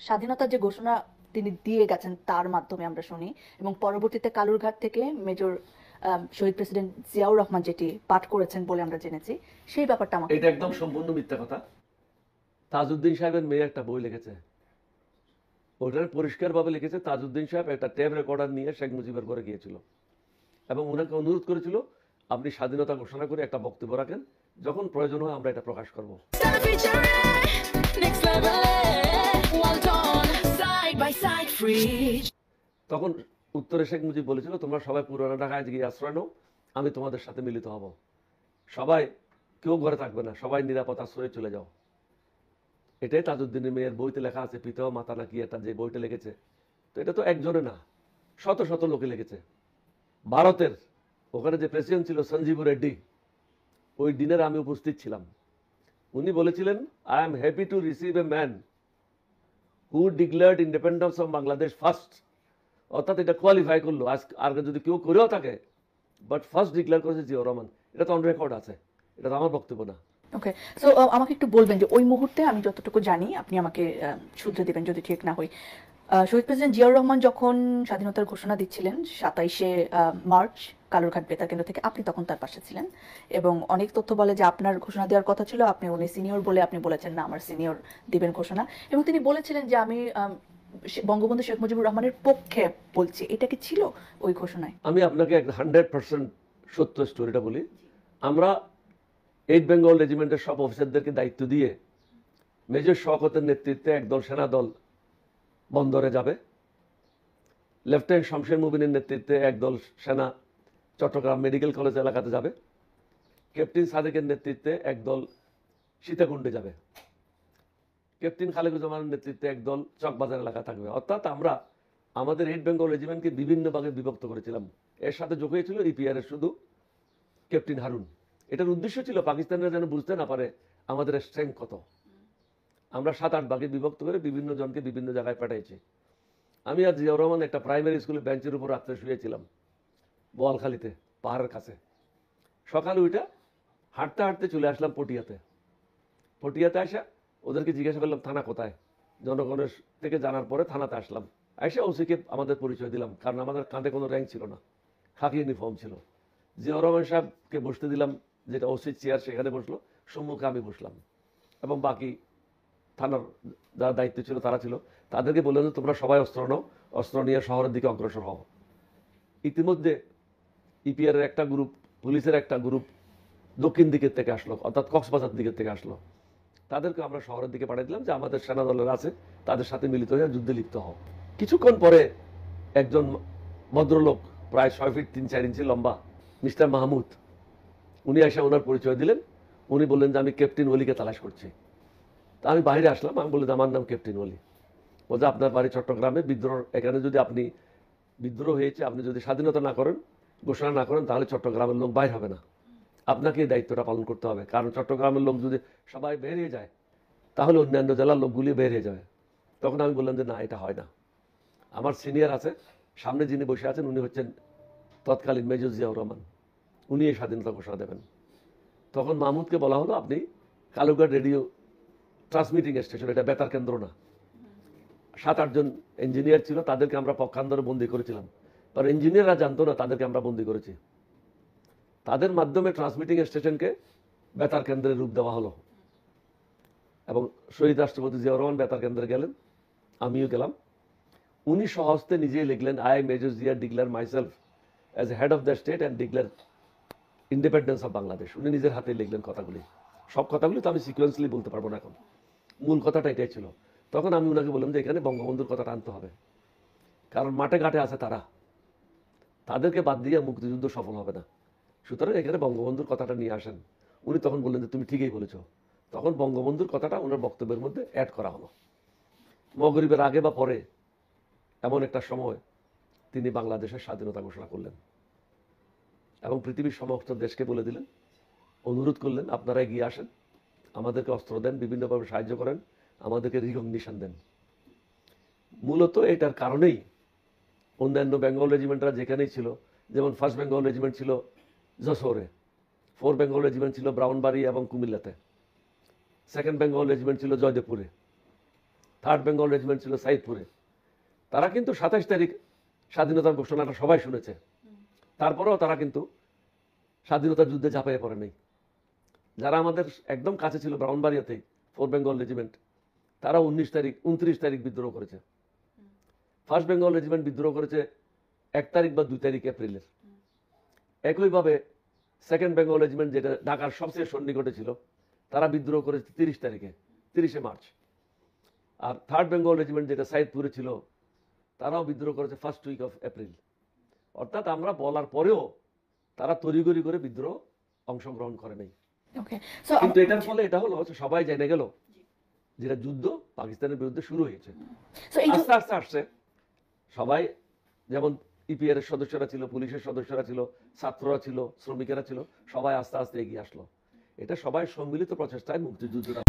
স্বাধীনতার যে ঘোষণা তিনি দিয়ে গেছেন তার মাধ্যমে আমরা শুনি, এবং পরবর্তীতে কালুরঘাট থেকে মেজর শহীদ প্রেসিডেন্ট জিয়াউর রহমান যেটি পাঠ করেছেন বলে আমরা জেনেছি, সেই ব্যাপারটা আমাকে এটা একদম সম্পূর্ণ মিথ্যা কথা। তাজউদ্দিন সাহেবের মেয়ে একটা বই লিখেছে, ওটার পরিষ্কারভাবে লিখেছে তাজউদ্দিন সাহেব একটা টেপ রেকর্ডার নিয়ে শেখ মুজিবের ঘরে গিয়েছিল এবং ওনাকে অনুরোধ করেছিল আপনি স্বাধীনতা ঘোষণা করে একটা বক্তব্য রাখেন, যখন প্রয়োজন হয় আমরা এটা প্রকাশ করব। তখন উত্তরে শেখ মুজিব বলেছিল তোমরা সবাই পুরানা ঢাকায় গিয়ে আশ্রয় নাও, আমি তোমাদের সাথে মিলিত হব, সবাই কেউ ঘরে থাকবে না, সবাই নিরাপদ আশ্রয়ে চলে যাও। এটাই তাজউদ্দিনের মেয়ের বইতে লেখা আছে, পিতা মাতা নাকি এটা যে বইটা লিখেছে। তো এটা তো একজনে না, শত শত লোকে লিখেছে। ভারতের ওখানে যে প্রেসিডেন্ট ছিল সঞ্জীব রেড্ডি, ওই দিনের আমি উপস্থিত ছিলাম। উনি বলেছিলেন I am happy to receive a man who declared independence of Bangladesh first. অর্থাৎ এটা কোয়ালিফাই করলো, আগে যদি কেউ করেও থাকে, বাট ফার্স্ট ডিক্লেয়ার করেছে জিয়াউর রহমান। এটা তো অন রেকর্ড আছে, এটা তো আমার বক্তব্য না। ওকে, সো আমাকে একটু বলবেন যে ওই মুহূর্তে, আমি যতটুকু জানি আপনি আমাকে শুধরে দেবেন যদি ঠিক না হই, শহীদ প্রেসিডেন্ট জিয়াউর রহমান যখন স্বাধীনতার ঘোষণা দিচ্ছিলেন 27শে মার্চ কালুরঘাট বেতার কেন্দ্র থেকে, আপনি তখন তার পাশে ছিলেন, এবং অনেক তথ্য বলে যে আপনার ঘোষণা দেওয়ার কথা ছিল, আপনি উনি সিনিয়র বলে আপনি বলেছেন না আমার সিনিয়র দিবেন ঘোষণা, এবং তিনি বলেছিলেন যে আমি বঙ্গবন্ধু শেখ মুজিবুর রহমানের পক্ষে বলছি। এটা কি ছিল ওই ঘোষণায়? আমি আপনাকে 100% সত্য স্টোরিটা বলি। আমরা 8 বেঙ্গল রেজিমেন্টের সব অফিসারদেরকে দায়িত্ব দিয়ে মেজর শওকতের নেতৃত্বে একদল সেনা দল বন্দরে যাবে, লেফটেন্যান্ট শমশের মুবিনের নেতৃত্বে একদল সেনা চট্টগ্রাম মেডিকেল কলেজ এলাকাতে যাবে, ক্যাপ্টেন সাদেকের নেতৃত্বে একদল সীতাকুণ্ডে যাবে, ক্যাপ্টেন খালেকুজ্জামানের নেতৃত্বে একদল চকবাজার এলাকা থাকবে। অর্থাৎ আমরা আমাদের 8 বেঙ্গল রেজিমেন্টকে বিভিন্ন ভাগে বিভক্ত করেছিলাম। এর সাথে যোগ হয়েছিল ইপিআর এর শুধু ক্যাপ্টেন হারুন। এটার উদ্দেশ্য ছিল পাকিস্তানিরা যেন বুঝতে না পারে আমাদের স্ট্রেংথ কত। আমরা 7-8 ভাগে বিভক্ত করে বিভিন্ন জনকে বিভিন্ন জায়গায় পাঠাইছি। আমি আর জিয়াউর রহমান একটা প্রাইমারি স্কুলের বেঞ্চের উপর রাত্রে শুয়েছিলাম বোয়ালখালীতে, পাহাড়ের কাছে। সকালে ওইটা হাঁটতে হাঁটতে চলে আসলাম পটিয়াতে। পটিয়াতে আসা ওদেরকে জিজ্ঞাসা করলাম থানা কোথায়, জনগণের থেকে জানার পরে থানাতে আসলাম। আইসা ওসিকে আমাদের পরিচয় দিলাম, কারণ আমাদের কাঁধে কোনো র্যাঙ্ক ছিল না, খাকি ইউনিফর্ম ছিল। জিয়াউর রহমান সাহেবকে বসতে দিলাম, যেটা ওসির চেয়ার, সেখানে বসলো, সম্মুখে আমি বসলাম, এবং বাকি থানার যারা দায়িত্ব ছিল তারা ছিল। তাদেরকে বললেন যে তোমরা সবাই অস্ত্র নাও, অস্ত্র নিয়ে শহরের দিকে অগ্রসর হও। ইতিমধ্যে ইপিআর এর একটা গ্রুপ, পুলিশের একটা গ্রুপ দক্ষিণ দিকের থেকে আসলো, অর্থাৎ কক্সবাজার দিকের থেকে আসলো। তাদেরকে আমরা শহরের দিকে পাঠিয়ে দিলাম যে আমাদের সেনা দলের আছে, তাদের সাথে মিলিত হয়ে যুদ্ধে লিপ্ত হও। কিছুক্ষণ পরে একজন ভদ্রলোক, প্রায় 6 ফিট 3-4 ইঞ্চি লম্বা, মিস্টার মাহমুদ, উনি এসে ওনার পরিচয় দিলেন। উনি বললেন যে আমি ক্যাপ্টেন ওলিকে তালাশ করছি। তা আমি বাইরে আসলাম, আমি বললাম আমার নাম ক্যাপ্টেন ওলি। বলছে আপনার বাড়ি চট্টগ্রামে, বিদ্রোহ এখানে যদি আপনি বিদ্রোহ হয়েছে, আপনি যদি স্বাধীনতা না করেন, ঘোষণা না করেন, তাহলে চট্টগ্রামের লোক বাইর হবে না, আপনাকে এই দায়িত্বটা পালন করতে হবে। কারণ চট্টগ্রামের লোক যদি সবাই বেরিয়ে যায়, তাহলে অন্যান্য জেলার লোকগুলি বেরিয়ে যাবে। তখন আমি বললাম যে না, এটা হয় না। আমার সিনিয়র আছে, সামনে যিনি বসে আছেন উনি হচ্ছেন তৎকালীন মেজর জিয়াউর রহমান, উনি এই স্বাধীনতা ঘোষণা দেবেন। তখন মাহমুদকে বলা হলো আপনি কালুঘাট রেডিও ট্রান্সমিটিং স্টেশন, এটা বেতার কেন্দ্র না। 7-8 জন ইঞ্জিনিয়ার ছিল, তাদেরকে আমরা পক্ষান্তরে বন্দী করেছিলাম, আর ইঞ্জিনিয়াররা জানতো না তাদেরকে আমরা বন্দী করেছি। তাদের মাধ্যমে ট্রান্সমিটিং স্টেশনকে বেতার কেন্দ্রের রূপ দেওয়া হলো, এবং শহীদ রাষ্ট্রপতি জিয়াউর রহমান বেতার কেন্দ্রে গেলেন, আমিও গেলাম। উনি সহস্তে নিজেই লিখলেন I major Zia declare myself as head of the state and declare independence of Bangladesh. উনি নিজের হাতে লিখলেন কথাগুলি। সব কথাগুলি তো আমি সিকোয়েন্সলি বলতে পারবো না এখন, মূল কথাটা এটাই ছিল। তখন আমি ওনাকে বললাম যে এখানে বঙ্গবন্ধুর কথাটা আনতে হবে, কারণ মাঠে ঘাটে আছে তারা, তাদেরকে বাদ দিয়ে মুক্তিযুদ্ধ সফল হবে না, সুতরাং এখানে বঙ্গবন্ধুর কথাটা নিয়ে আসেন। উনি তখন বললেন যে তুমি ঠিকই বলেছ। তখন বঙ্গবন্ধুর কথাটা ওনার বক্তব্যের মধ্যে অ্যাড করা হলো। মগরিবের আগে বা পরে এমন একটা সময় তিনি বাংলাদেশের স্বাধীনতা ঘোষণা করলেন, এবং পৃথিবীর সমস্ত দেশকে বলে দিলেন, অনুরোধ করলেন আপনারা এগিয়ে আসেন, আমাদেরকে অস্ত্র দেন, বিভিন্নভাবে সাহায্য করেন, আমাদেরকে রিকগনিশন দেন। মূলত এটার কারণেই অন্যান্য বেঙ্গল রেজিমেন্টরা যেখানেই ছিল, যেমন ফার্স্ট বেঙ্গল রেজিমেন্ট ছিল যশোরে, 4 বেঙ্গল রেজিমেন্ট ছিল ব্রাউনবাড়ি এবং কুমিল্লাতে, 2nd বেঙ্গল রেজিমেন্ট ছিল জয়দেবপুরে, থার্ড বেঙ্গল রেজিমেন্ট ছিল সাইদপুরে। তারা কিন্তু 27 তারিখ স্বাধীনতার ঘোষণাটা সবাই শুনেছে, তারপরেও তারা কিন্তু স্বাধীনতার যুদ্ধে ঝাঁপিয়ে পড়ে নাই। যারা আমাদের একদম কাছে ছিল ব্রাউনবাড়িয়াতে 4 বেঙ্গল রেজিমেন্ট, তারা 29 তারিখ বিদ্রোহ করেছে। ফার্স্ট বেঙ্গল রেজিমেন্ট বিদ্রোহ করেছে 1 তারিখ বা 2 তারিখ এপ্রিলের। একইভাবে সেকেন্ড বেঙ্গল রেজিমেন্ট, যেটা ঢাকার সবচেয়ে সন্নিকটে ছিল, তারা বিদ্রোহ করেছে 30 তারিখে, 30শে মার্চ। আর থার্ড বেঙ্গল রেজিমেন্ট, যেটা সাইদপুরে ছিল, তারাও বিদ্রোহ করেছে ফার্স্ট উইক অফ এপ্রিল। অর্থাৎ আমরা বলার পরেও তারা তড়িঘড়ি করে বিদ্রোহ অংশগ্রহণ করে নাই। ওকে, সো কিন্তু এটার ফলে এটা হলো যে সবাই জেনে গেল যেটা যুদ্ধ পাকিস্তানের বিরুদ্ধে শুরু হয়েছে। সো এই আস্তে আস্তে আসছে সবাই, যেমন ইপিআর এর সদস্যরা ছিল, পুলিশের সদস্যরা ছিল, ছাত্ররা ছিল, শ্রমিকেরা ছিল, সবাই আস্তে আস্তে এগিয়ে আসলো। এটা সবাই সম্মিলিত প্রচেষ্টায় মুক্তিযুদ্ধটা